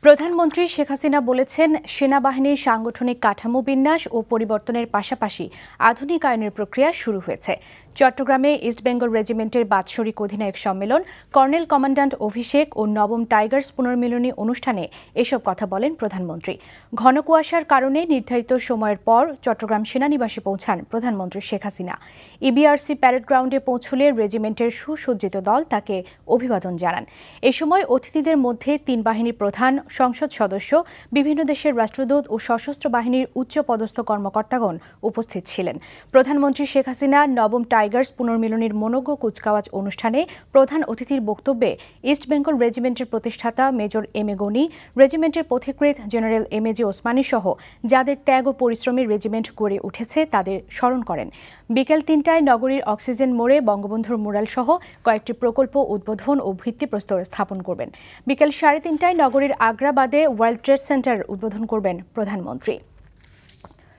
প্রধানমন্ত্রী শেখ হাসিনা বলেছেন, সেনাবাহিনীর সাংগঠনিক কাঠামো বিন্যাস ও পরিবর্তনের পাশাপাশি আধুনিকায়নের প্রক্রিয়া শুরু হয়েছে। চট্টগ্রামে ইস্টবেঙ্গল রেজিমেন্টের বাৎসরিক অধিনায়ক সম্মেলন, কর্নেল কমান্ড্যান্ট অভিষেক ও নবম টাইগার্স পুনর্মিলনী অনুষ্ঠানে এসব কথা বলেন প্রধানমন্ত্রী। ঘন কুয়াশার কারণে নির্ধারিত সময়ের পর চট্টগ্রাম সেনানিবাসে পৌঁছান প্রধানমন্ত্রী শেখ হাসিনা। ইবিআরসি প্যারেড গ্রাউন্ডে পৌঁছলে রেজিমেন্টের সুসজ্জিত দল তাকে অভিবাদন জানান। এ সময় অতিথিদের মধ্যে তিন বাহিনী প্রধান, সংসদ সদস্য, বিভিন্ন দেশের রাষ্ট্রদূত ও সশস্ত্র বাহিনীর উচ্চপদস্থ কর্মকর্তাগণ উপস্থিত ছিলেন। প্রধানমন্ত্রী শেখ হাসিনা নবম টাইগার্স পুনর্মিলনীর মনোজ্ঞ কুচকাওয়াজ অনুষ্ঠানে প্রধান অতিথির বক্তব্যে ইস্টবেঙ্গল রেজিমেন্টের প্রতিষ্ঠাতা major M A Gani, রেজিমেন্টের পথিকৃৎ general M A জি ওসমানী সহ যাদের ত্যাগ ও পরিশ্রমী রেজিমেন্ট গড়ে উঠেছে তাদের স্মরণ করেন। বিকেল ৩টায় নগরীর অক্সিজেন মোড়ে বঙ্গবন্ধুর মুরাল সহ কয়েকটি প্রকল্প উদ্বোধন ও ভিত্তিপ্রস্তর স্থাপন করবেন। বিকেল ৩:৩০টায় নগরীর আগ্রাবাদে ওয়ার্ল্ড ট্রেড সেন্টার উদ্বোধন করবেন প্রধানমন্ত্রী।